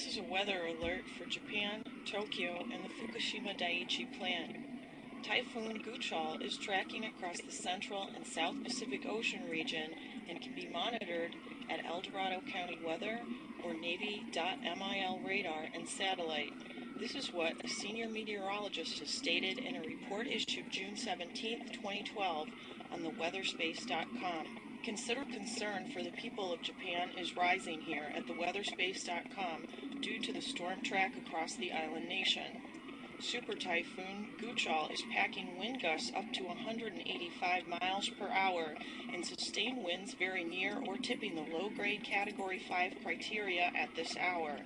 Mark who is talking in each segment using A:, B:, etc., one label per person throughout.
A: This is a weather alert for Japan, Tokyo, and the Fukushima Daiichi plant. Typhoon Guchol is tracking across the Central and South Pacific Ocean region and can be monitored at El Dorado County Weather or Navy.mil radar and satellite. This is what a senior meteorologist has stated in a report issued June 17, 2012 on the weatherspace.com. Consider concern for the people of Japan is rising here at the weatherspace.com due to the storm track across the island nation. Super Typhoon Guchol is packing wind gusts up to 185 miles per hour, and sustained winds very near or tipping the low-grade Category 5 criteria at this hour.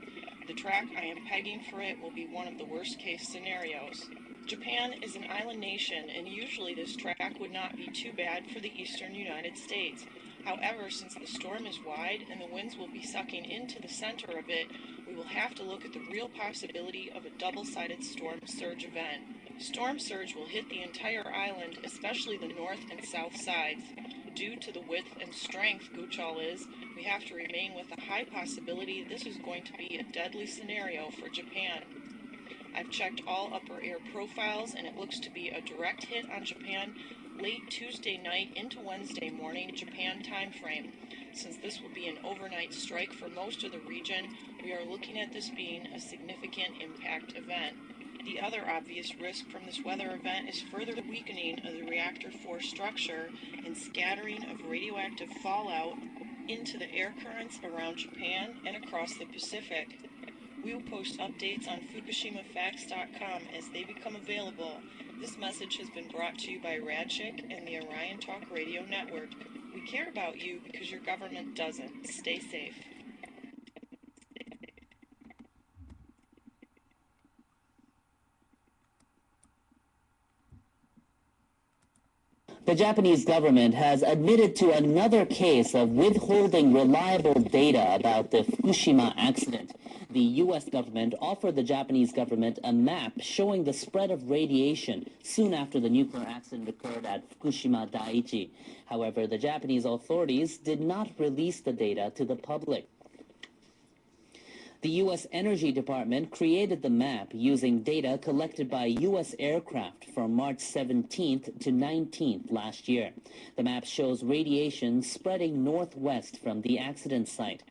A: The track I am pegging for it will be one of the worst-case scenarios. Japan is an island nation, and usually this track would not be too bad for the eastern United States. However, since the storm is wide and the winds will be sucking into the center of it, we will have to look at the real possibility of a double-sided storm surge event. Storm surge will hit the entire island, especially the north and south sides. Due to the width and strength Guchol is, we have to remain with a high possibility this is going to be a deadly scenario for Japan. I've checked all upper air profiles and it looks to be a direct hit on Japan late Tuesday night into Wednesday morning Japan time frame. Since this will be an overnight strike for most of the region, we are looking at this being a significant impact event. The other obvious risk from this weather event is further weakening of the reactor 4 structure and scattering of radioactive fallout into the air currents around Japan and across the Pacific. We will post updates on FukuShimaFacts.com as they become available. This message has been brought to you by Radchik and the Orion Talk Radio Network. We care about you because your government doesn't. Stay safe.
B: The Japanese government has admitted to another case of withholding reliable data about the Fukushima accident. The U.S. government offered the Japanese government a map showing the spread of radiation soon after the nuclear accident occurred at Fukushima Daiichi. However, the Japanese authorities did not release the data to the public. The U.S. Energy Department created the map using data collected by U.S. aircraft from March 17th to 19th last year. The map shows radiation spreading northwest from the accident site.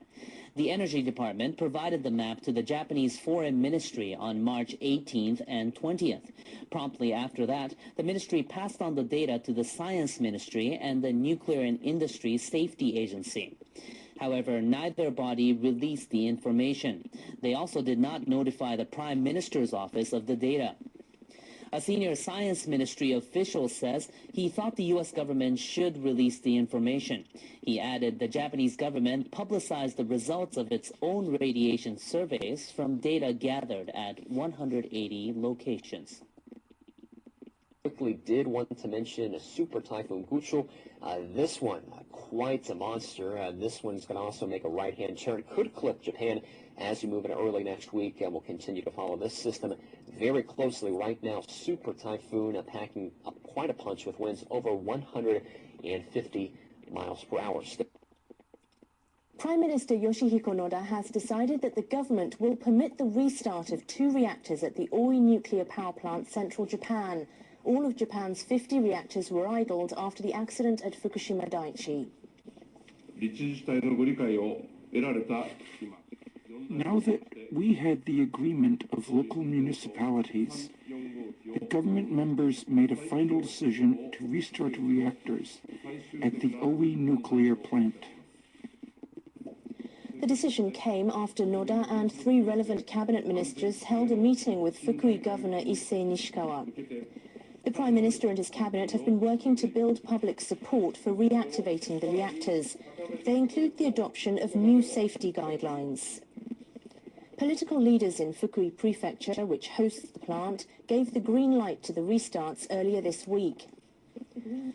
B: The Energy Department provided the map to the Japanese Foreign Ministry on March 18th and 20th. Promptly after that, the ministry passed on the data to the Science Ministry and the Nuclear and Industry Safety Agency. However, neither body released the information. They also did not notify the Prime Minister's office of the data. A senior Science Ministry official says he thought the U.S. government should release the information. He added the Japanese government publicized the results of its own radiation surveys from data gathered at 180 locations.
C: Quickly did want to mention a Super Typhoon Guchol. This one, quite a monster. This one's going to also make a right-hand turn. Could clip Japan as we move into early next week. We'll continue to follow this system very closely. Right now, Super Typhoon packing up quite a punch with winds over 150 miles per hour.
D: Prime Minister Yoshihiko Noda has decided that the government will permit the restart of 2 reactors at the Oi nuclear power plant, central Japan. All of Japan's 50 reactors were idled after the accident at Fukushima Daiichi.
E: Now that we had the agreement of local municipalities, the government members made a final decision to restart reactors at the Oi nuclear plant.
D: The decision came after Noda and 3 relevant cabinet ministers held a meeting with Fukui Governor Issei Nishikawa. The Prime Minister and his cabinet have been working to build public support for reactivating the reactors. They include the adoption of new safety guidelines. Political leaders in Fukui Prefecture, which hosts the plant, gave the green light to the restarts earlier this week.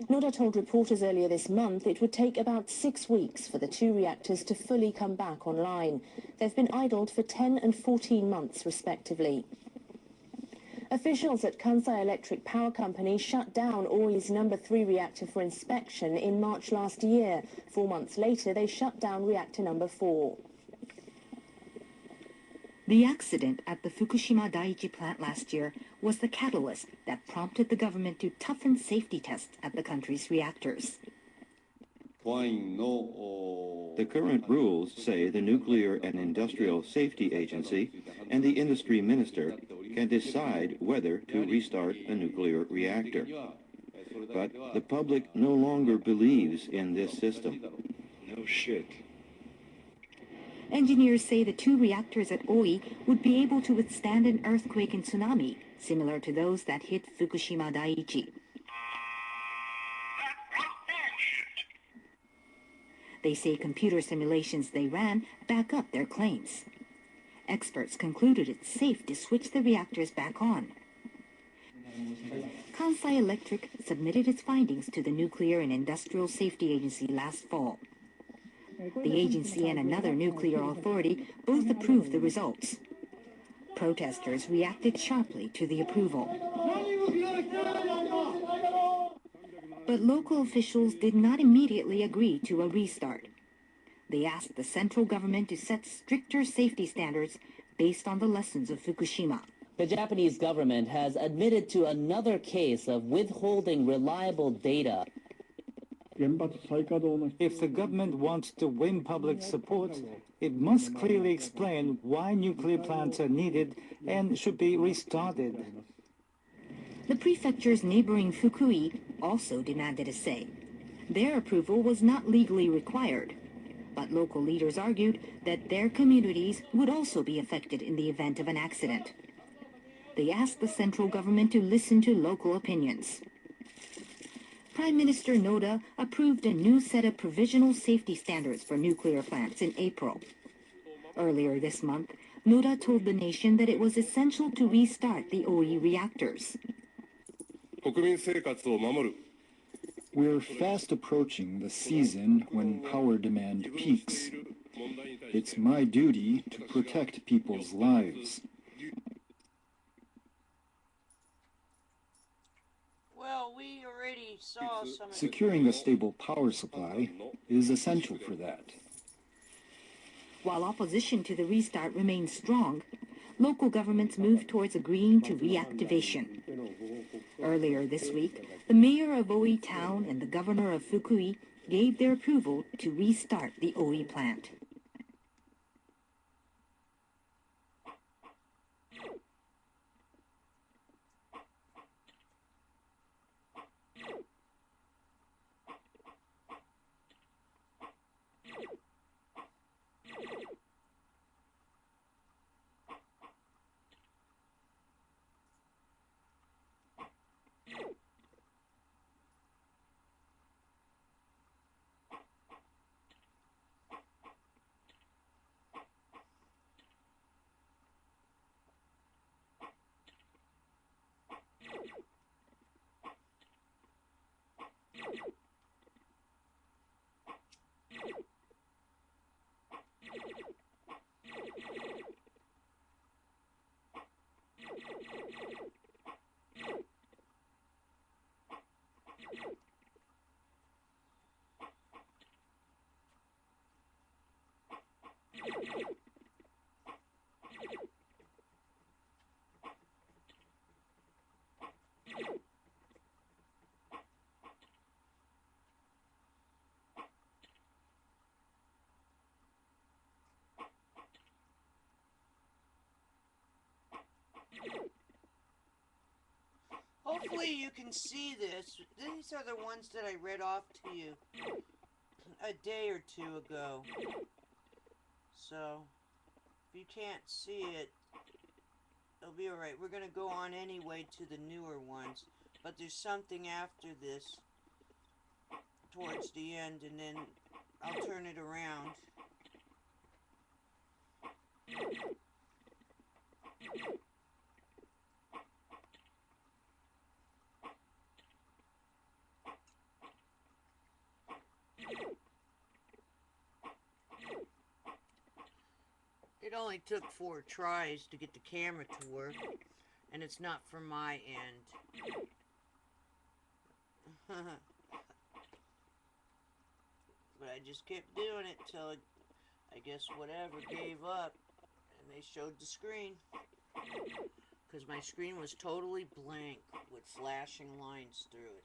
D: Noda told reporters earlier this month it would take about 6 weeks for the 2 reactors to fully come back online. They've been idled for 10 and 14 months, respectively. Officials at Kansai Electric Power Company shut down Oi's number 3 reactor for inspection in March last year. 4 months later, they shut down reactor number 4.
F: The accident at the Fukushima Daiichi plant last year was the catalyst that prompted the government to toughen safety tests at the country's reactors.
G: The current rules say the Nuclear and Industrial Safety Agency and the industry minister can decide whether to restart a nuclear reactor. But the public no longer believes in this system.
E: No shit.
F: Engineers say the two reactors at Oi would be able to withstand an earthquake and tsunami, similar to those that hit Fukushima Daiichi. They say computer simulations they ran back up their claims. Experts concluded it's safe to switch the reactors back on. Kansai Electric submitted its findings to the Nuclear and Industrial Safety Agency last fall. The agency and another nuclear authority both approved the results. Protesters reacted sharply to the approval. But local officials did not immediately agree to a restart. They asked the central government to set stricter safety standards based on the lessons of Fukushima.
B: The Japanese government has admitted to another case of withholding reliable data.
H: If the government wants to win public support, it must clearly explain why nuclear plants are needed and should be restarted.
F: The prefecture's neighboring Fukui also demanded a say. Their approval was not legally required, but local leaders argued that their communities would also be affected in the event of an accident. They asked the central government to listen to local opinions. Prime Minister Noda approved a new set of provisional safety standards for nuclear plants in April. Earlier this month, Noda told the nation that it was essential to restart the Oi reactors.
E: We're fast approaching the season when power demand peaks. It's my duty to protect people's lives.
I: Well, we already saw some of
E: Securing a stable power supply is essential for that.
F: While opposition to the restart remains strong, local governments moved towards agreeing to reactivation. Earlier this week, the mayor of Oi town and the governor of Fukui gave their approval to restart the Oi plant.
I: Hopefully you can see this. These are the ones that I read off to you a day or two ago. So, if you can't see it, it'll be alright. We're going to go on anyway to the newer ones. But there's something after this towards the end, and then I'll turn it around. It only took 4 tries to get the camera to work, and it's not from my end. But I just kept doing it till I guess whatever gave up, and they showed the screen. Because my screen was totally blank with flashing lines through it.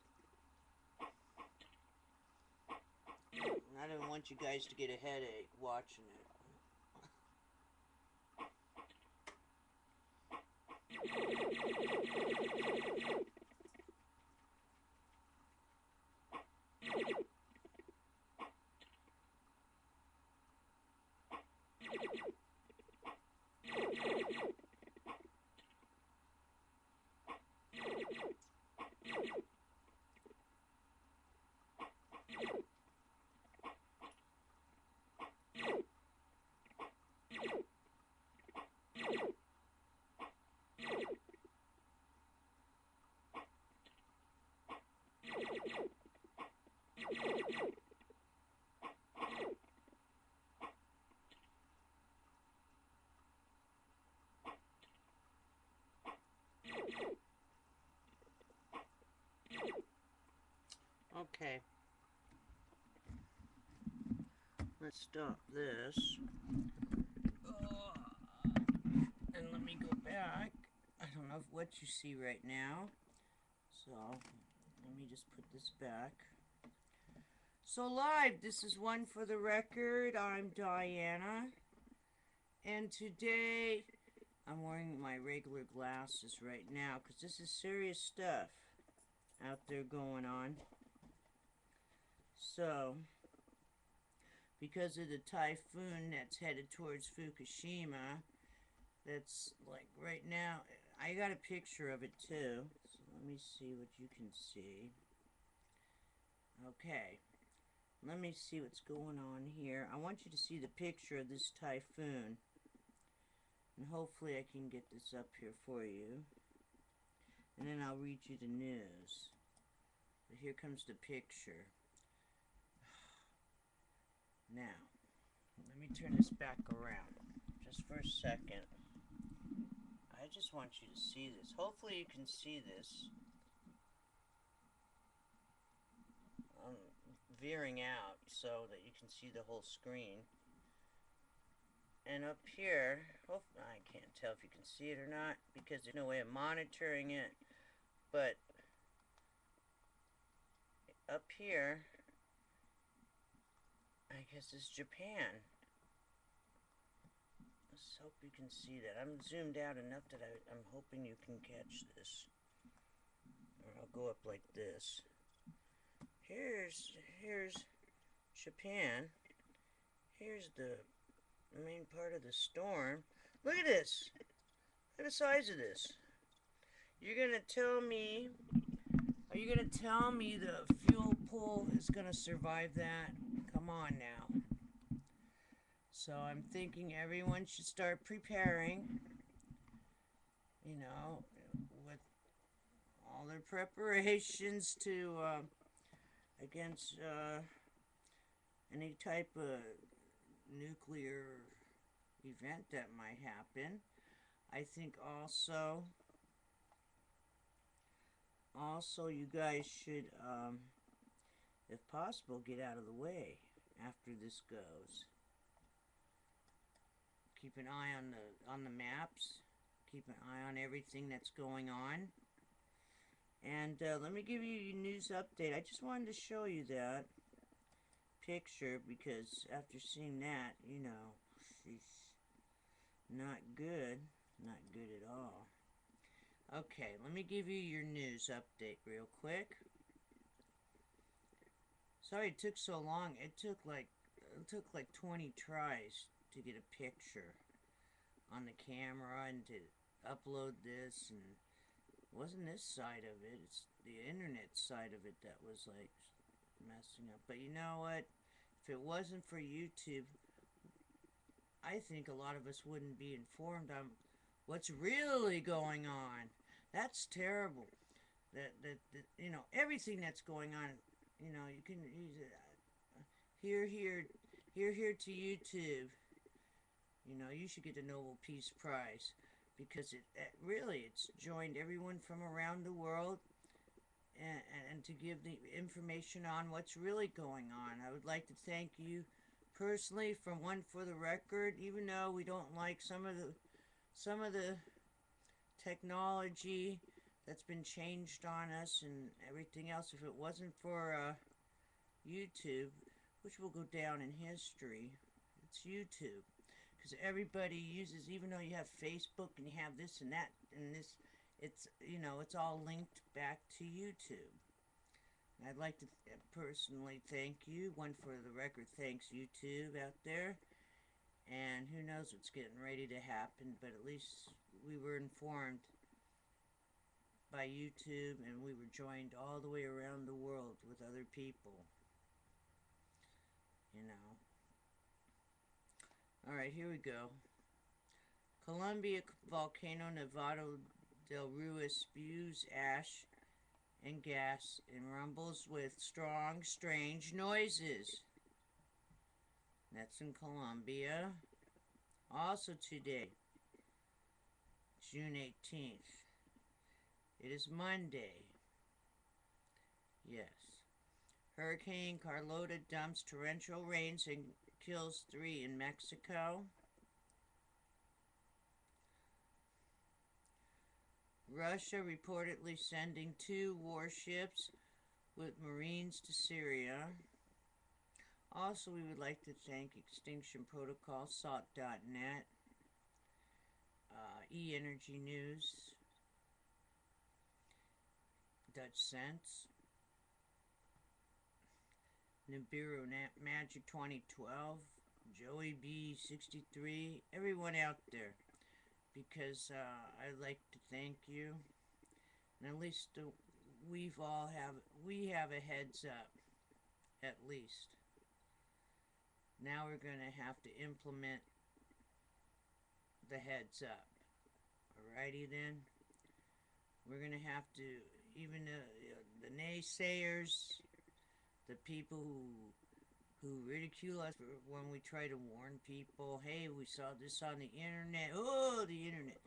I: And I didn't want you guys to get a headache watching it. Okay. Let's stop this. And let me go back. I don't know what you see right now. So, let me just put this back. So live, this is One for the Record. I'm Diana. And today, I'm wearing my regular glasses right now because this is serious stuff out there going on. So, because of the typhoon that's headed towards Fukushima, that's like right now, I got a picture of it too. So let me see what you can see. Okay, let me see what's going on here. I want you to see the picture of this typhoon. And hopefully I can get this up here for you. And then I'll read you the news. But here comes the picture. Now, let me turn this back around just for a second. I just want you to see this. Hopefully you can see this. I'm veering out so that you can see the whole screen. And up here, I can't tell if you can see it or not because there's no way of monitoring it. But up here, I guess it's Japan. Let's hope you can see that. I'm zoomed out enough that I'm hoping you can catch this. Or I'll go up like this. Here's Japan. Here's the main part of the storm. Look at this. Look at the size of this. You're gonna tell me, are you gonna tell me the fuel pool is gonna survive that? Come on now. So I'm thinking everyone should start preparing, you know, with all their preparations to, against, any type of nuclear event that might happen. I think also you guys should, if possible, get out of the way after this goes. Keep an eye on the maps. Keep an eye on everything that's going on. And let me give you your news update. I just wanted to show you that picture because after seeing that, you know, she's not good. Not good at all. Okay, let me give you your news update real quick. Sorry it took so long. It took like 20 tries to get a picture on the camera and to upload this, and it wasn't this side of it, it's the internet side of it that was like messing up. But you know what, if it wasn't for YouTube, I think a lot of us wouldn't be informed on what's really going on. That's terrible. That you know, everything that's going on, you know, you can use it here to YouTube. You know, you should get the Nobel Peace Prize because it's joined everyone from around the world and to give the information on what's really going on. I would like to thank you personally, from One for the Record, even though we don't like some of the technology that's been changed on us and everything else, if it wasn't for YouTube, which will go down in history, it's YouTube. Because everybody uses, even though you have Facebook and you have this and that and this, it's, you know, it's all linked back to YouTube. I'd like to personally thank you. One for the Record thanks YouTube out there. And who knows what's getting ready to happen, but at least we were informed by YouTube, and we were joined all the way around the world with other people. You know. Alright, here we go. Colombia volcano Nevado del Ruiz spews ash and gas and rumbles with strong, strange noises. That's in Colombia. Also today, June 18th. It is Monday. Yes. Hurricane Carlota dumps torrential rains and kills 3 in Mexico. Russia reportedly sending 2 warships with Marines to Syria. Also, we would like to thank Extinction Protocol, SALT.net, E-Energy News, Dutch Sense, Nibiru Magic 2012, Joey B63, everyone out there, because I'd like to thank you, and at least we have a heads up, at least. Now we're going to have to implement the heads up. Alrighty then. We're going to have to, even the naysayers, the people who ridicule us when we try to warn people, hey, we saw this on the internet. Oh, the internet.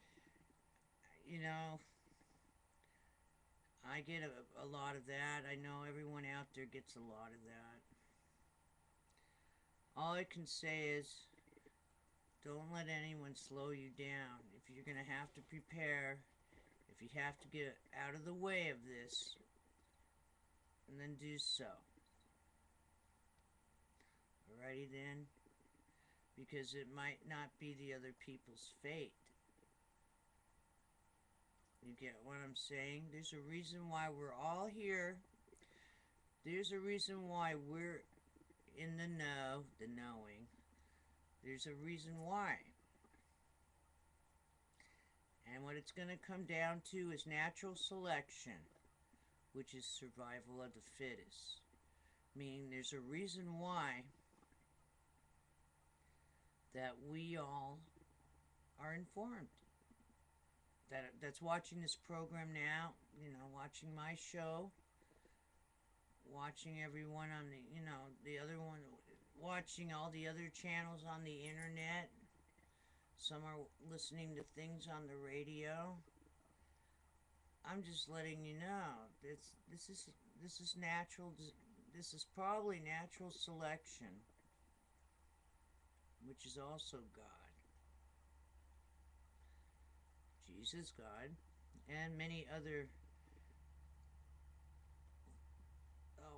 I: You know, I get a lot of that. I know everyone out there gets a lot of that. All I can say is, don't let anyone slow you down. If you're going to have to prepare, if you have to get out of the way of this, and then do so. Alrighty then, because it might not be the other people's fate. You get what I'm saying? There's a reason why we're all here. There's a reason why we're in the know, the knowing. There's a reason why. And what it's going to come down to is natural selection, which is survival of the fittest. Meaning there's a reason why that we all are informed. That's watching this program now, you know, watching my show, watching everyone on the, you know, the other one, watching all the other channels on the internet. Some are listening to things on the radio. I'm just letting you know, this is natural. This is probably natural selection, which is also God. Jesus, God, and many other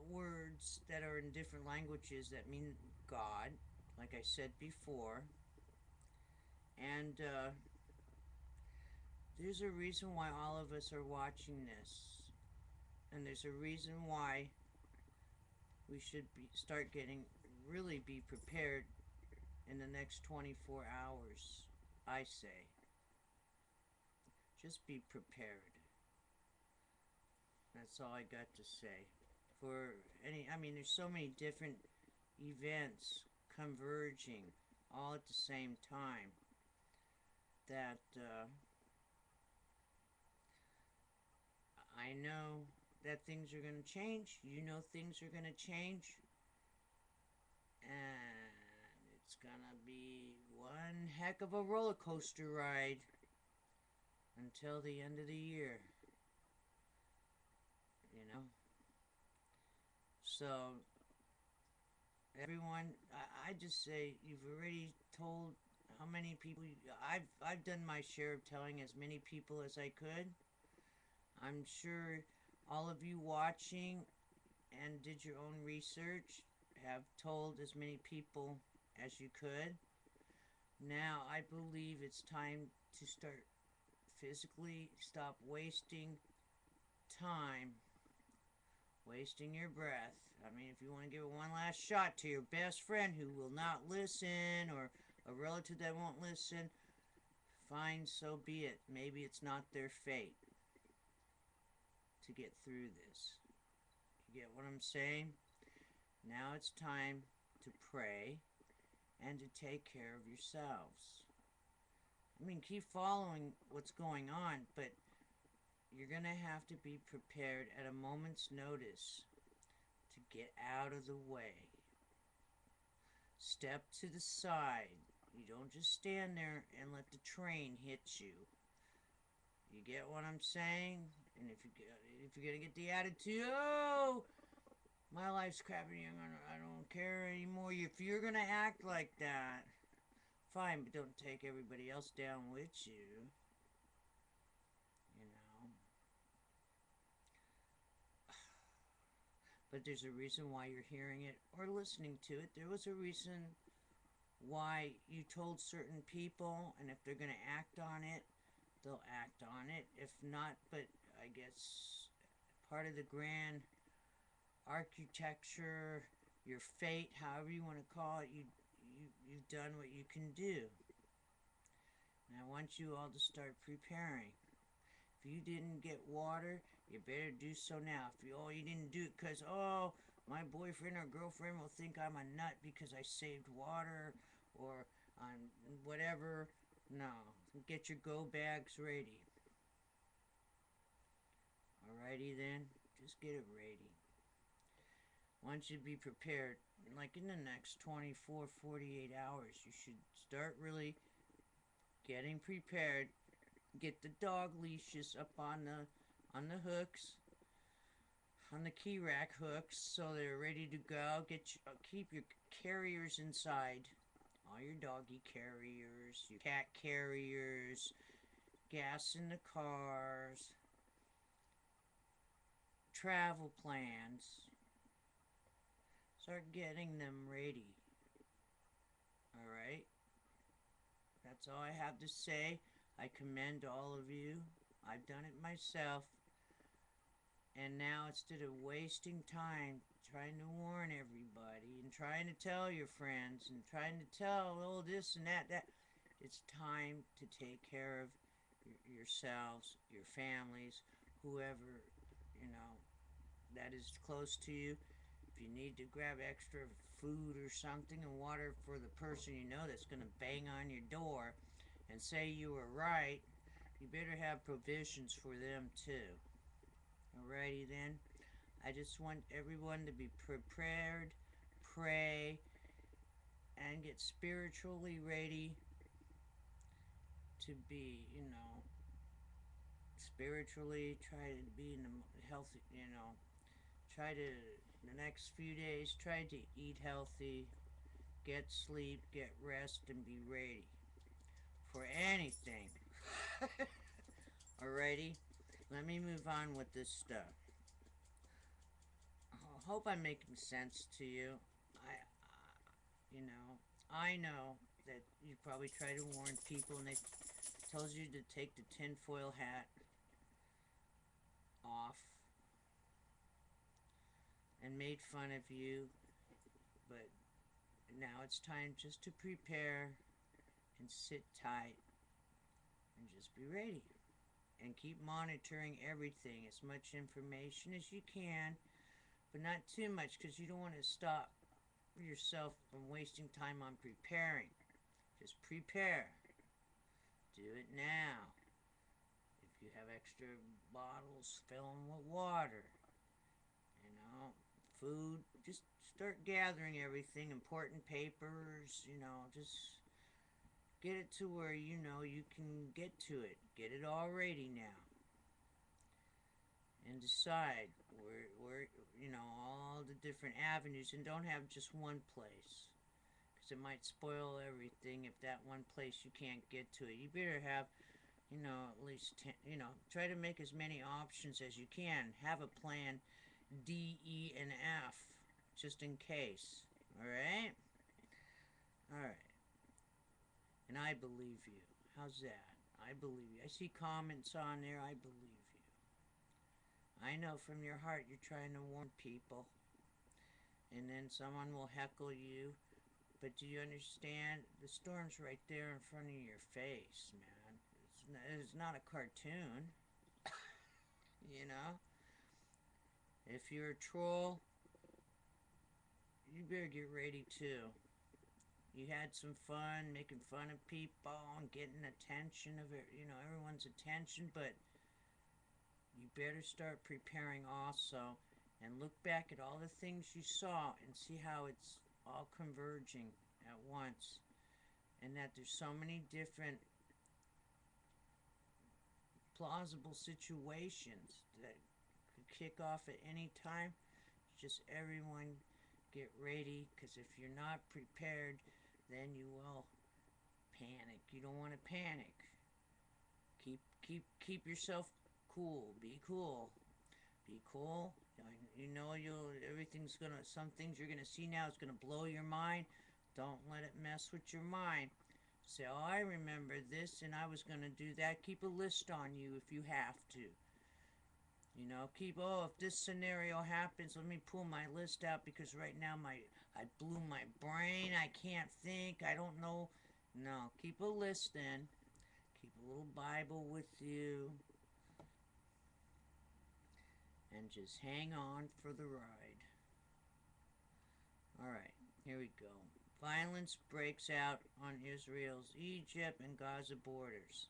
I: words that are in different languages that mean God, like I said before. And there's a reason why all of us are watching this. And there's a reason why we should really be prepared in the next 24 hours, I say. Just be prepared. That's all I got to say. I mean, there's so many different events converging all at the same time that I know that things are going to change. You know things are going to change. And it's going to be one heck of a roller coaster ride until the end of the year. You know? So, everyone, I just say you've already told how many people. I've done my share of telling as many people as I could. I'm sure all of you watching and did your own research have told as many people as you could. Now I believe it's time to start physically stop wasting time, wasting your breath. I mean, if you want to give it one last shot to your best friend who will not listen, or a relative that won't listen, fine, so be it. Maybe it's not their fate to get through this. You get what I'm saying? Now it's time to pray and to take care of yourselves. I mean, keep following what's going on, but you're going to have to be prepared at a moment's notice to get out of the way. Step to the side. You don't just stand there and let the train hit you. You get what I'm saying? And if you're gonna get the attitude, oh, my life's crappy, I don't care anymore. If you're gonna act like that, fine, but don't take everybody else down with you. You know. But there's a reason why you're hearing it or listening to it. There was a reason why you told certain people, and if they're gonna act on it, they'll act on it. If not, but I guess part of the grand architecture, your fate, however you want to call it, you've done what you can do. And I want you all to start preparing. If you didn't get water, you better do so now. If you didn't do it because, oh, my boyfriend or girlfriend will think I'm a nut because I saved water, or whatever. No, get your go bags ready. Alrighty then, just get it ready. Once you be prepared, like in the next 24, 48 hours, you should start really getting prepared. Get the dog leashes up on the hooks, on the key rack hooks, so they're ready to go. Keep your carriers inside. All your doggy carriers, your cat carriers, gas in the cars, travel plans. Start getting them ready. Alright? That's all I have to say. I commend all of you. I've done it myself. And now, instead of wasting time trying to warn everybody and trying to tell your friends and trying to tell, oh, this and that, it's time to take care of yourselves, your families, whoever, that is close to you. If you need to grab extra food or something and water for the person you know that's going to bang on your door and say you were right, you better have provisions for them too. Alrighty then. I just want everyone to be prepared, pray, and get spiritually ready to be, spiritually try to be in a healthy, try to, the next few days, try to eat healthy, get sleep, get rest, and be ready for anything. Alrighty, let me move on with this stuff. I hope I'm making sense to you. I know that you probably try to warn people, and they tells you to take the tinfoil hat off and made fun of you, but now it's time just to prepare and sit tight and just be ready and keep monitoring everything, as much information as you can, but not too much, because you don't want to stop yourself from wasting time on preparing. Just prepare. Do it now. If you have extra bottles, fill them with water. Food, just start gathering everything, important papers, just get it to where you can get to it. Get it all ready now. And decide, where you know, all the different avenues, and don't have just one place, because it might spoil everything if that one place you can't get to it. You better have, you know, at least 10, you know, try to make as many options as you can. Have a plan D, E, and F, just in case. Alright? Alright. And I believe you. How's that? I believe you. I see comments on there. I believe you. I know from your heart you're trying to warn people. And then someone will heckle you. But do you understand? The storm's right there in front of your face, man. It's not a cartoon. You know? If you're a troll, you better get ready too. You had some fun making fun of people and getting attention of it, you know, everyone's attention, but you better start preparing also and look back at all the things you saw and see how it's all converging at once, and that there's so many different plausible situations that could kick off at any time. Just everyone get ready, because if you're not prepared, then you will panic. You don't want to panic. Keep yourself cool. Be cool. Be cool. You know everything's gonna, some things you're gonna see now is gonna blow your mind. Don't let it mess with your mind. Say, oh, I remember this and I was gonna do that. Keep a list on you if you have to. You know, oh, if this scenario happens, let me pull my list out, because right now I blew my brain. I can't think. I don't know. No, keep a list then. Keep a little Bible with you. And just hang on for the ride. Alright, here we go. Violence breaks out on Israel's Egypt and Gaza borders.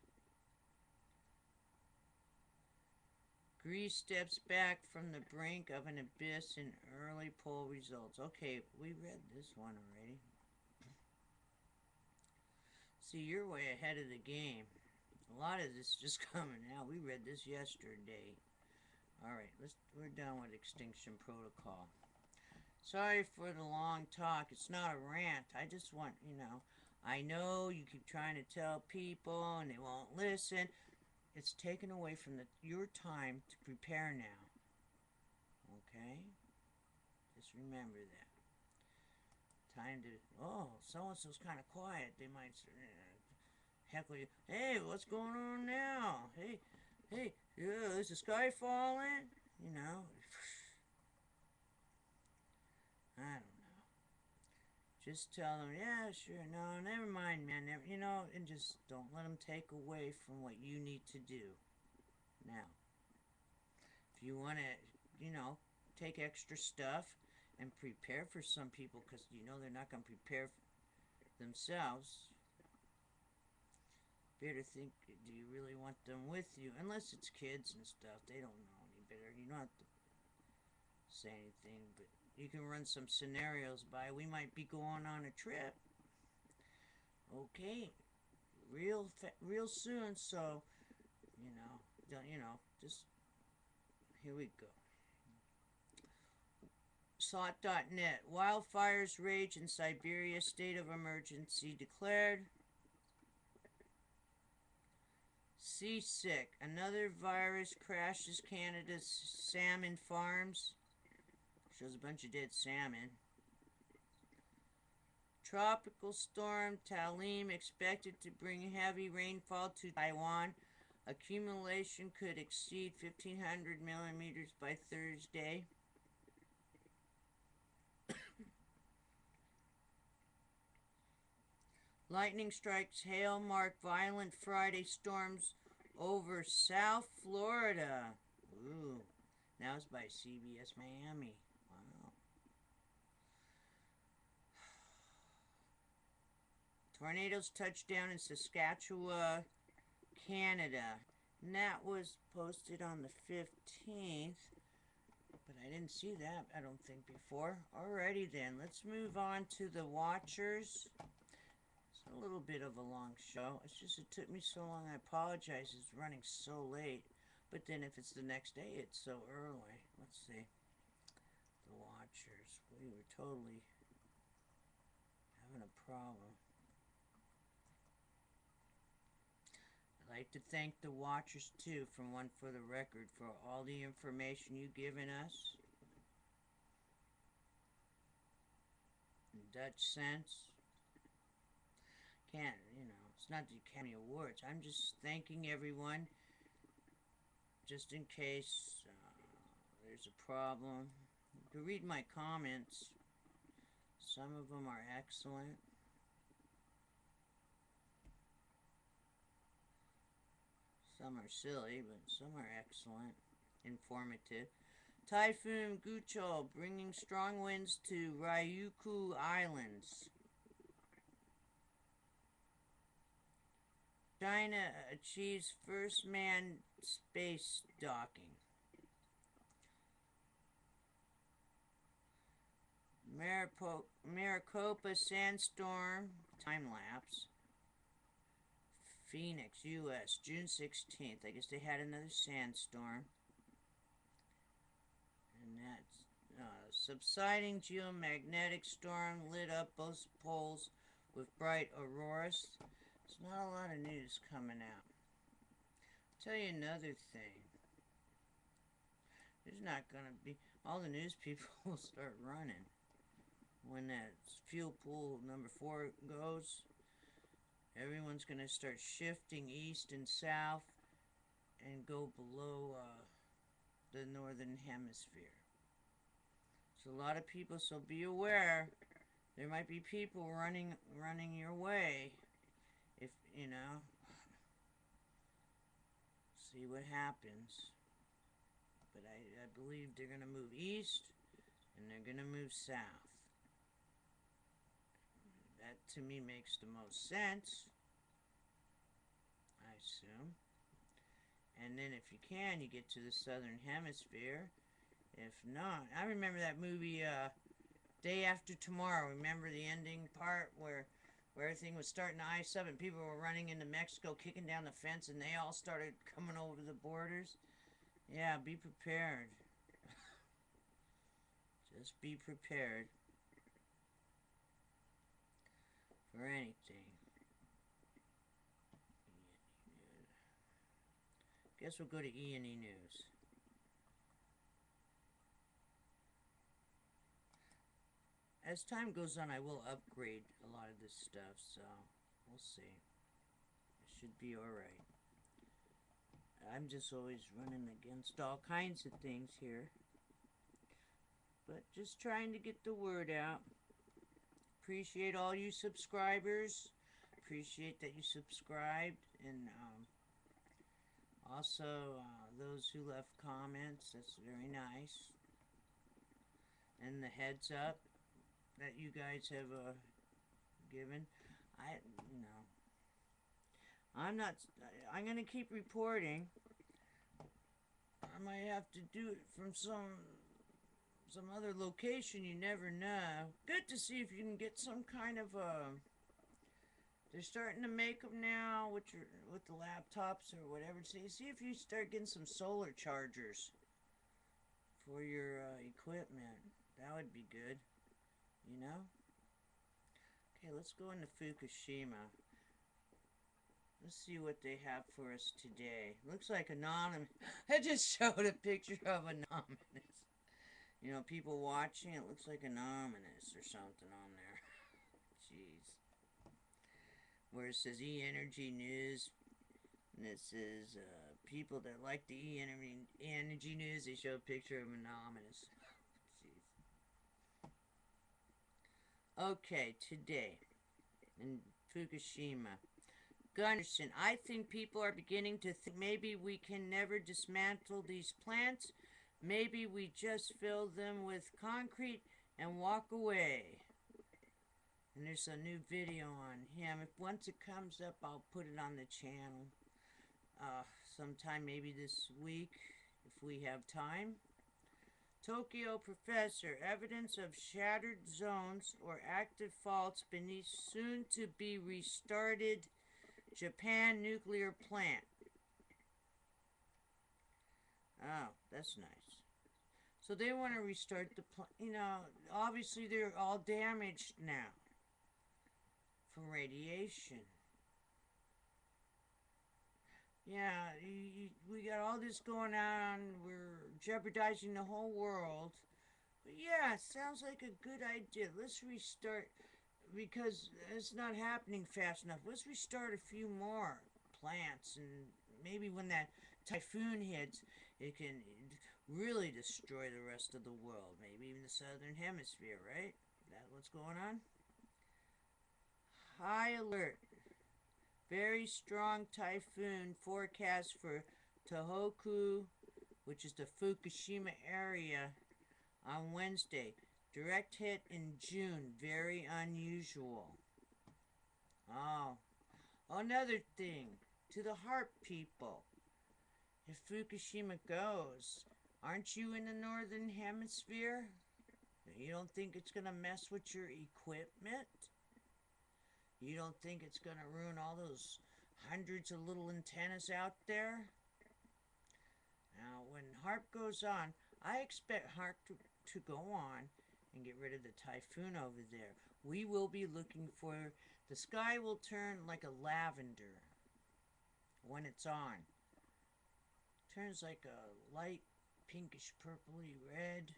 I: Greece steps back from the brink of an abyss in early poll results. Okay, we read this one already. See, you're way ahead of the game. A lot of this is just coming out. We read this yesterday. Alright, we're done with Extinction Protocol. Sorry for the long talk. It's not a rant. I just want, you know, I know you keep trying to tell people and they won't listen. It's taken away from your time to prepare now. Okay? Just remember that. Time to, oh, so-and-so's kind of quiet. They might heckle you. Hey, what's going on now? Hey, yeah, is the sky falling? You know. I don't know. Just tell them, yeah, sure, no, never mind, man. Never, you know, and just don't let them take away from what you need to do. Now, if you want to, you know, take extra stuff and prepare for some people, because you know they're not going to prepare themselves, better think, do you really want them with you? Unless it's kids and stuff, they don't know any better. You don't have to say anything, but you can run some scenarios by. We might be going on a trip. Okay, real soon. So, just here we go. SOT.net. Wildfires rage in Siberia. State of emergency declared. Seasick. Another virus crashes Canada's salmon farms. Shows a bunch of dead salmon. Tropical storm Talim expected to bring heavy rainfall to Taiwan. Accumulation could exceed 1,500 millimeters by Thursday. Lightning strikes hail mark violent Friday storms over South Florida. Ooh, that was by CBS Miami. Wow. Tornadoes touched down in Saskatchewan, Canada. And that was posted on the 15th. But I didn't see that, I don't think, before. Alrighty then, let's move on to the watchers. It's a little bit of a long show. It's just it took me so long. I apologize. It's running so late. But then if it's the next day, it's so early. Let's see. The watchers. We were totally having a problem. I'd like to thank the watchers, too, from One for the Record, for all the information you've given us. In Dutch sense. Can't, you know, it's not the Academy Awards. I'm just thanking everyone, just in case there's a problem. To read my comments, some of them are excellent. Some are silly, but some are excellent, informative. Typhoon Guchol bringing strong winds to Ryukyu Islands. China achieves first manned space docking. Maricopa sandstorm time-lapse. Phoenix, U.S., June 16th. I guess they had another sandstorm. And that's subsiding geomagnetic storm lit up both poles with bright auroras. There's not a lot of news coming out. I'll tell you another thing. There's not going to be... All the news people will start running. When that fuel pool number 4 goes, everyone's going to start shifting east and south and go below the northern hemisphere. So a lot of people, so be aware, there might be people running your way, if, you know, see what happens. But I believe they're going to move east and they're going to move south. That, to me, makes the most sense, I assume. And then if you can, you get to the southern hemisphere. If not, I remember that movie, Day After Tomorrow. Remember the ending part where everything was starting to ice up and people were running into Mexico, kicking down the fence, and they all started coming over to the borders? Yeah, be prepared. Just be prepared for anything. Guess we'll go to E&E News. As time goes on, I will upgrade a lot of this stuff, so we'll see. It should be alright. I'm just always running against all kinds of things here. But just trying to get the word out. Appreciate all you subscribers. Appreciate that you subscribed. And also those who left comments. That's very nice. And the heads up that you guys have given. I'm going to keep reporting. I might have to do it from some other location, you never know. Good to see if you can get some kind of they're starting to make them now with the laptops or whatever. See if you start getting some solar chargers for your equipment. That would be good, you know. Okay, let's go into Fukushima. Let's see what they have for us today. Looks like anonymous. I just showed a picture of anonymous. You know, people watching, it looks like anonymous or something on there. Jeez. Where it says E-Energy News. And it says, people that like the E-Energy News, they show a picture of anonymous. Jeez. Okay, today in Fukushima. Gunderson, I think people are beginning to think maybe we can never dismantle these plants. Maybe we just fill them with concrete and walk away. And there's a new video on him. Once it comes up, I'll put it on the channel. Sometime maybe this week, if we have time. Tokyo professor, evidence of shattered zones or active faults beneath soon-to-be restarted Japan nuclear plant. Oh, that's nice. So they want to restart the obviously they're all damaged now from radiation. Yeah, we got all this going on. We're jeopardizing the whole world. But yeah, sounds like a good idea. Let's restart because it's not happening fast enough. Let's restart a few more plants, and maybe when that typhoon hits, it can really destroy the rest of the world. Maybe even the southern hemisphere, right? That what's going on? High alert. Very strong typhoon forecast for Tohoku, which is the Fukushima area, on Wednesday. Direct hit in June. Very unusual. Oh. Another thing. To the HARP people. If Fukushima goes, aren't you in the northern hemisphere? You don't think it's going to mess with your equipment? You don't think it's going to ruin all those hundreds of little antennas out there? Now, when HARP goes on, I expect HARP to go on and get rid of the typhoon over there. We will be looking for, the sky will turn like a lavender when it's on. Turns like a light pinkish purpley red.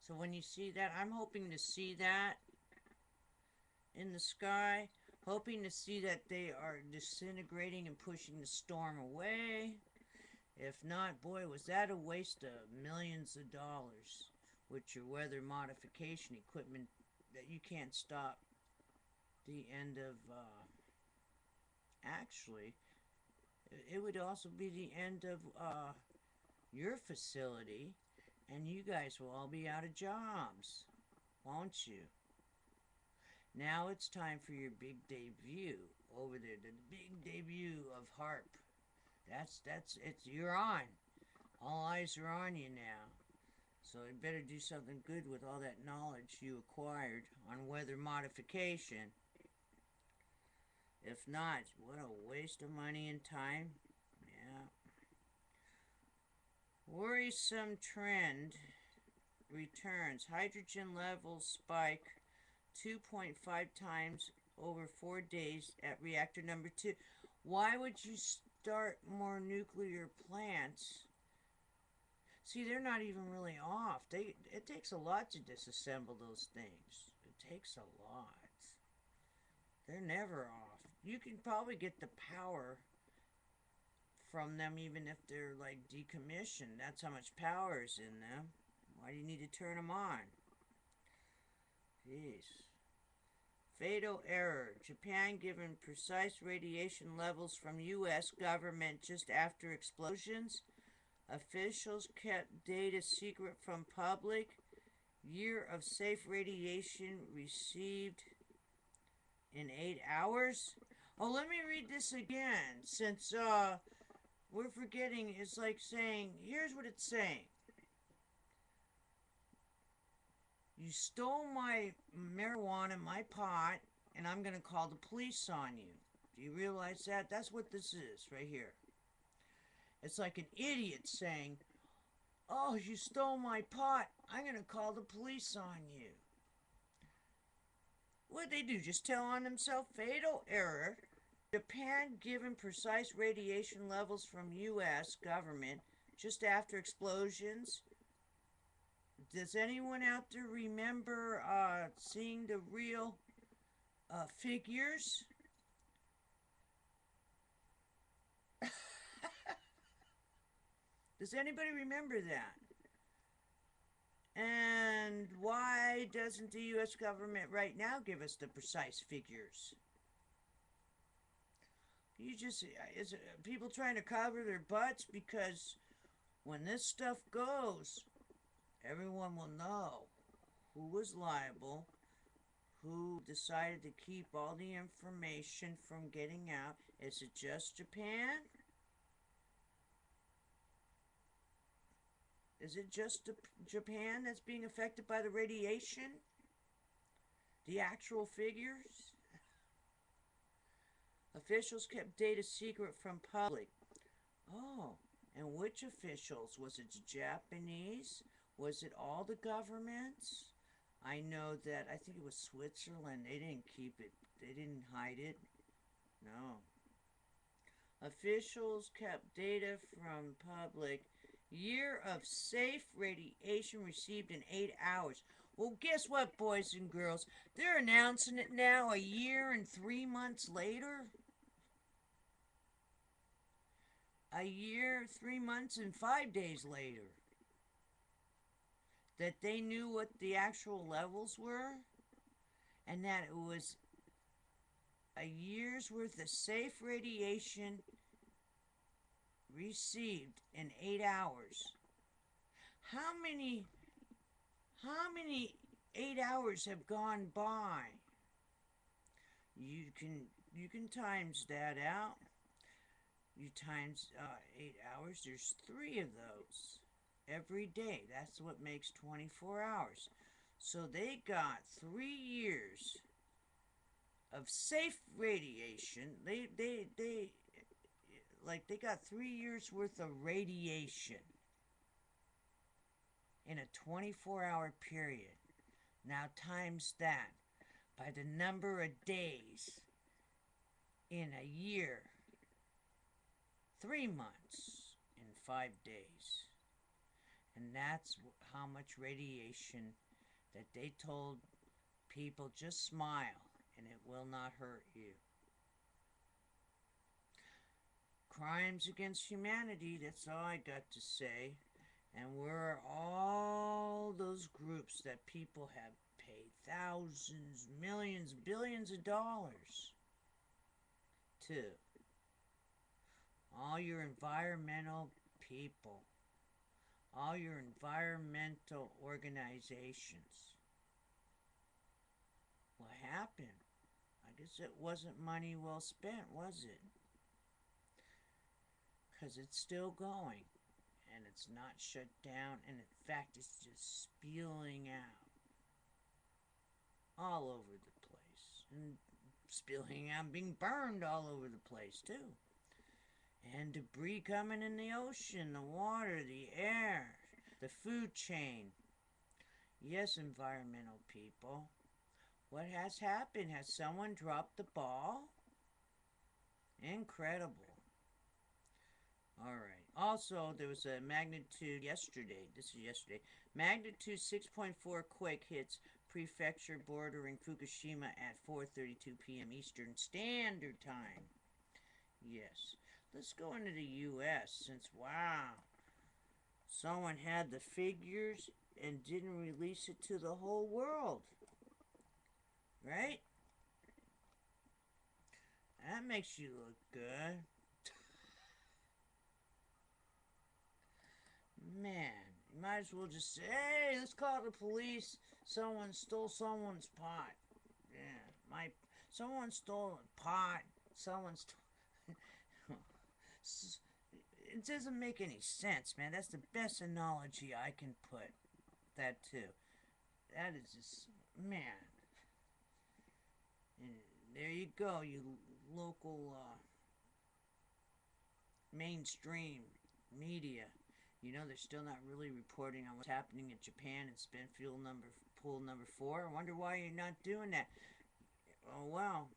I: So when you see that, I'm hoping to see that in the sky. Hoping to see that they are disintegrating and pushing the storm away. If not, boy, was that a waste of millions of dollars with your weather modification equipment that you can't stop the end of, actually, it would also be the end of, your facility, and you guys will all be out of jobs, won't you? Now it's time for your big debut over there, the big debut of HARP. You're on. All eyes are on you now. So you better do something good with all that knowledge you acquired on weather modification. If not, what a waste of money and time. Yeah. Worrisome trend returns. Hydrogen levels spike 2.5 times over 4 days at reactor number 2. Why would you start more nuclear plants? See, they're not even really off. It takes a lot to disassemble those things. It takes a lot. They're never off. You can probably get the power from them even if they're like decommissioned. That's how much power is in them. Why do you need to turn them on? Jeez. Fatal error. Japan given precise radiation levels from U.S. government just after explosions. Officials kept data secret from public. Year of safe radiation received in 8 hours. Oh, let me read this again, since we're forgetting. It's like saying, here's what it's saying. You stole my marijuana, my pot, and I'm going to call the police on you. Do you realize that? That's what this is right here. It's like an idiot saying, oh, you stole my pot, I'm going to call the police on you. What'd they do? Just tell on themselves? Fatal error. Japan given precise radiation levels from U.S. government just after explosions. Does anyone out there remember seeing the real figures? Does anybody remember that? And why doesn't the U.S. government right now give us the precise figures? Is it people trying to cover their butts? Because when this stuff goes, everyone will know who was liable, who decided to keep all the information from getting out. Is it just Japan? Is it just Japan that's being affected by the radiation? The actual figures? Officials kept data secret from public. Oh, And which officials? Was it Japanese? Was it all the governments? I know that, I think it was Switzerland. They didn't keep it. They didn't hide it. No. Officials kept data from public. Year of safe radiation received in 8 hours. Well, guess what, boys and girls? They're announcing it now a year and 3 months later. A year, 3 months, and 5 days later. That they knew what the actual levels were. And that it was a year's worth of safe radiation received in 8 hours. How many 8 hours have gone by? You can times that out. You times 8 hours. There's 3 of those every day. That's what makes 24 hours. So they got 3 years of safe radiation. They got 3 years worth of radiation in a 24-hour period. Now times that by the number of days in a year. 3 months and 5 days. And that's how much radiation that they told people, just smile and it will not hurt you. Crimes against humanity, that's all I got to say. And where are all those groups that people have paid thousands, millions, billions of dollars to? All your environmental people, all your environmental organizations. What happened? I guess it wasn't money well spent, was it? Because it's still going, and it's not shut down, and in fact, it's just spewing out all over the place, and spilling out, being burned all over the place, too. And debris coming in the ocean, the water, the air, the food chain. Yes, environmental people. What has happened? Has someone dropped the ball? Incredible. Alright. Also, there was a magnitude yesterday. This is yesterday. Magnitude 6.4 quake hits prefecture bordering Fukushima at 4:32 p.m. Eastern Standard Time. Yes. Let's go into the U.S. since, wow, someone had the figures and didn't release it to the whole world. Right? That makes you look good. Man, you might as well just say, hey, let's call the police. Someone stole someone's pot. Yeah, someone stole a pot. Someone stole... It doesn't make any sense, man. That's the best analogy I can put. That too. That is just, man. And there you go, you local mainstream media. You know, they're still not really reporting on what's happening in Japan and spent fuel pool number 4. I wonder why you're not doing that. Oh, well.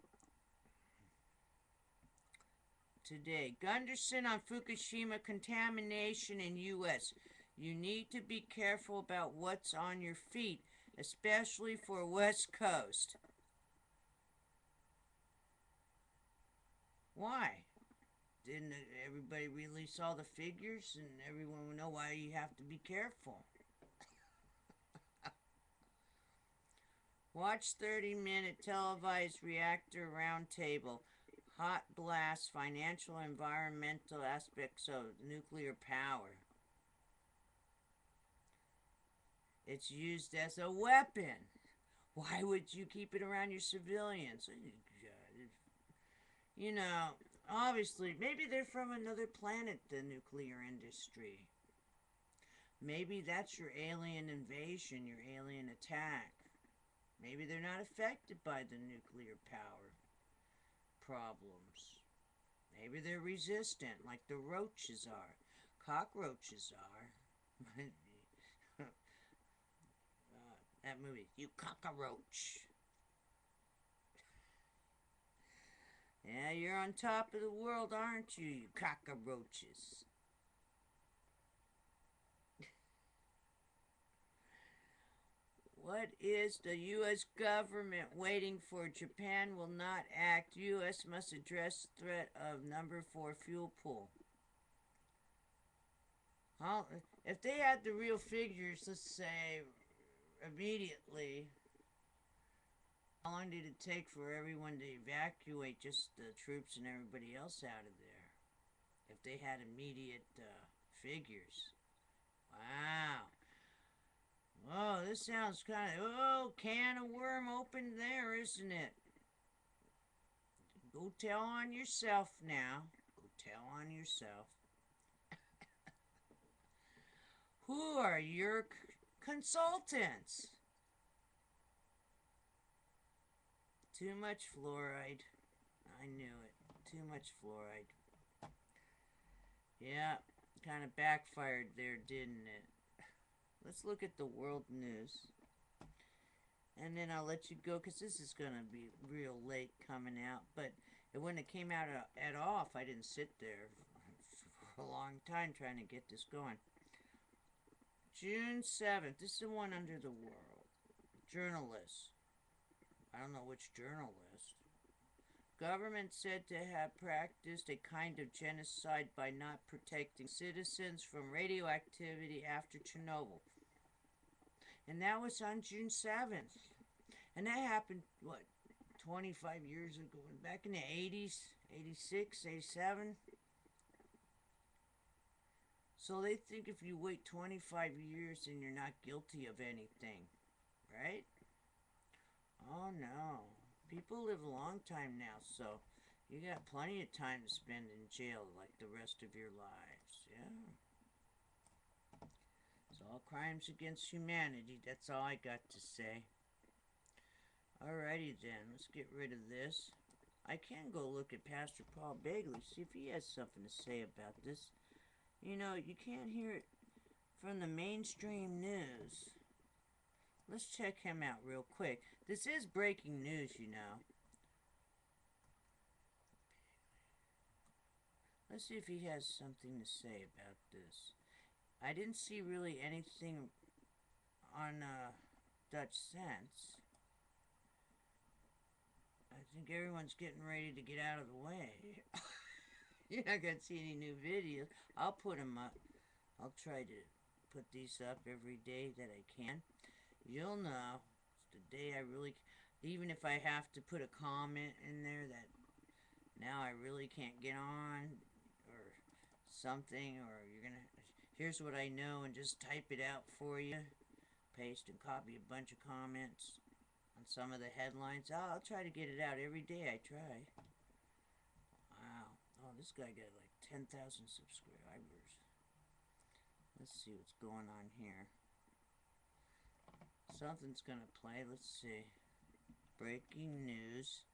I: Today, Gunderson on Fukushima contamination in U.S. You need to be careful about what's on your feet, especially for West Coast. Why? Didn't everybody release all the figures and everyone will know why you have to be careful? Watch 30-minute televised reactor roundtable. Hot blast financial and environmental aspects of nuclear power. It's used as a weapon. Why would you keep it around your civilians? You know, obviously, maybe they're from another planet, the nuclear industry. Maybe that's your alien invasion, your alien attack. Maybe they're not affected by the nuclear power problems. Maybe they're resistant, like the roaches are. Cockroaches are. That movie, You Cockroach. Yeah, you're on top of the world, aren't you, you cockroaches? What is the U.S. government waiting for? Japan will not act. U.S. must address threat of number 4 fuel pool. If they had the real figures, let's say, immediately, how long did it take for everyone to evacuate, just the troops and everybody else out of there? If they had immediate figures. Wow. Oh, this sounds kind of, can of worm open there, isn't it? Go tell on yourself now. Go tell on yourself. Who are your consultants? Too much fluoride. I knew it. Too much fluoride. Yeah, kind of backfired there, didn't it? Let's look at the world news. And then I'll let you go, because this is going to be real late coming out. But when it came out at off, I didn't sit there for a long time trying to get this going. June 7th. This is the one under the world. Journalists. I don't know which journalist. Government said to have practiced a kind of genocide by not protecting citizens from radioactivity after Chernobyl. And that was on June 7th. And that happened, what, 25 years ago? Back in the 80s? 86, 87? So they think if you wait 25 years, then you're not guilty of anything. Right? Oh, no. People live a long time now, so you got plenty of time to spend in jail like the rest of your lives. Yeah. It's all crimes against humanity. That's all I got to say. Alrighty then, let's get rid of this. I can go look at Pastor Paul Begley, see if he has something to say about this. You know, you can't hear it from the mainstream news. Let's check him out real quick. This is breaking news, you know. Let's see if he has something to say about this. I didn't see really anything on Dutch Sense. I think everyone's getting ready to get out of the way. You're not going to see any new videos. I'll put them up. I'll try to put these up every day that I can. You'll know. It's the day I really... Even if I have to put a comment in there that now I really can't get on or something, or you're going to... Here's what I know, and just type it out for you. Paste and copy a bunch of comments on some of the headlines. I'll try to get it out every day. I try. Wow. Oh, this guy got like 10,000 subscribers. Let's see what's going on here. Something's gonna play. Let's see. Breaking news.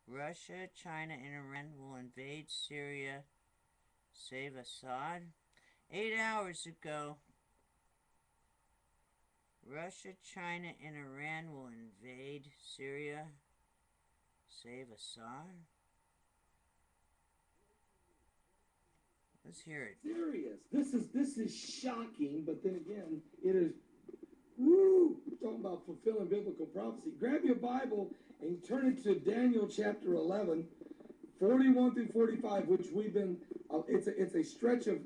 I: Russia, China, and Iran will invade Syria. Save Assad. 8 hours ago. Russia, China, and Iran will invade Syria. Save Assad. Let's hear it.
J: Serious. This is shocking, but then again, it is. Woo! We're talking about fulfilling biblical prophecy. Grab your Bible and turn it to Daniel chapter 11, 41 through 45, which we've been. It's a stretch of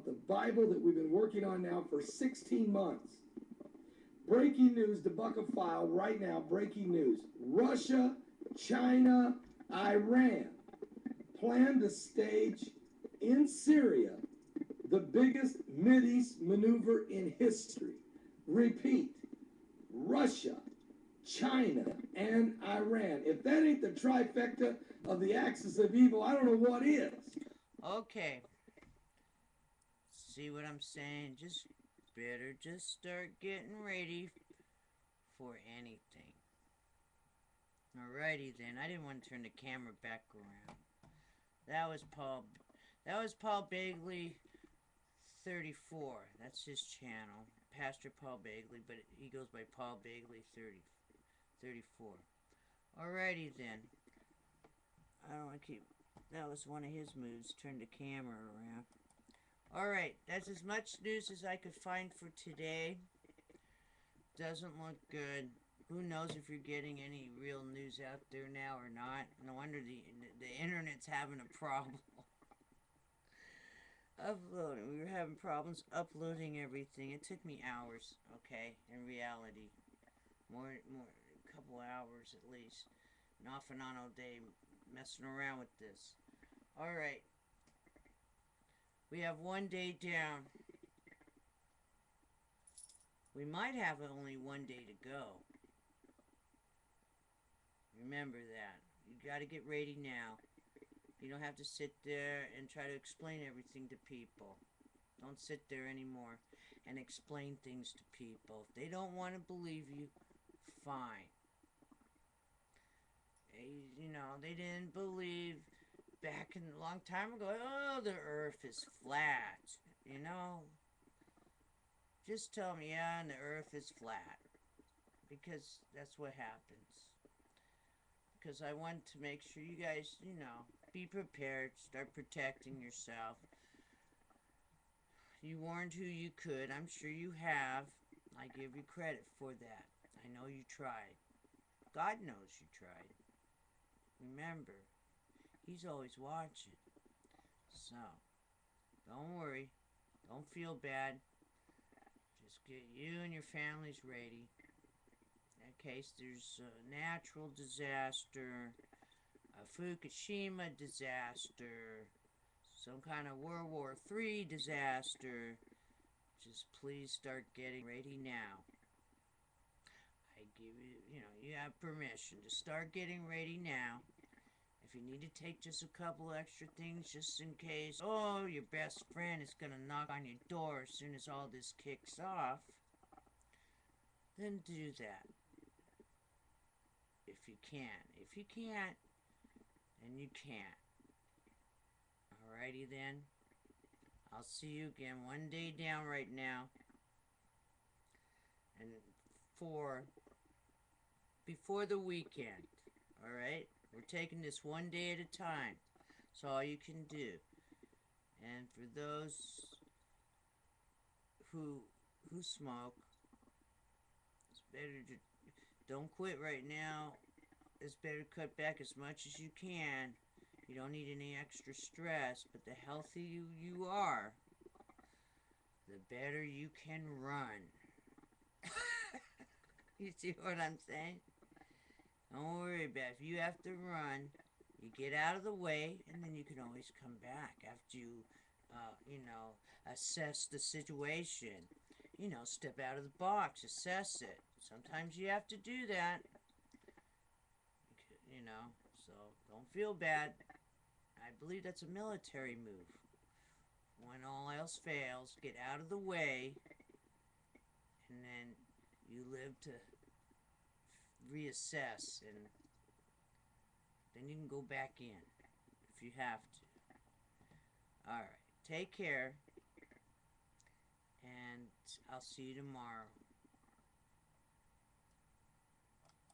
J: the Bible that we've been working on now for 16 months. Breaking news, the bucket file right now. Breaking news: Russia, China, Iran plan to stage in Syria the biggest Mideast maneuver in history. Repeat: Russia, China, and Iran. If that ain't the trifecta of the axis of evil, I don't know what is.
I: Okay. See what I'm saying? Better just start getting ready for anything. Alrighty then. I didn't want to turn the camera back around. That was Paul Begley 34. That's his channel. Pastor Paul Bagley, but he goes by Paul Bagley 34. Alrighty then. I don't want to keep... That was one of his moves. Turn the camera around. Alright, that's as much news as I could find for today. Doesn't look good. Who knows if you're getting any real news out there now or not. No wonder the internet's having a problem. Uploading. We were having problems uploading everything. It took me hours, okay, in reality. More, a couple hours at least. And off and on all day messing around with this. Alright. We have one day down. We might have only one day to go. Remember that. You gotta get ready now. You don't have to sit there and try to explain everything to people. Don't sit there anymore and explain things to people. If they don't want to believe you, fine. You know, they didn't believe back in a long time ago, oh, the earth is flat. You know, just tell me, yeah, and the earth is flat. Because that's what happens. Because I want to make sure you guys, you know, be prepared. Start protecting yourself. You warned who you could. I'm sure you have. I give you credit for that. I know you tried. God knows you tried. Remember, He's always watching. So, don't worry. Don't feel bad. Just get you and your families ready. In case there's a natural disaster, a Fukushima disaster, some kind of World War III disaster, just please start getting ready now. I give you, you know, you have permission to start getting ready now. If you need to take just a couple extra things just in case, oh, your best friend is going to knock on your door as soon as all this kicks off, then do that. If you can. If you can't, then you can't. Alrighty then. I'll see you again one day down right now. And before the weekend. Alright? We're taking this one day at a time. That's all you can do. And for those who smoke, it's better to don't quit right now. It's better to cut back as much as you can. You don't need any extra stress, but the healthier you are, the better you can run. You see what I'm saying? Don't worry about it. If you have to run, you get out of the way, and then you can always come back after you, you know, assess the situation. You know, step out of the box, assess it. Sometimes you have to do that. You know, so don't feel bad. I believe that's a military move. When all else fails, get out of the way, and then you live to reassess, and then you can go back in if you have to. Alright, take care, and I'll see you tomorrow.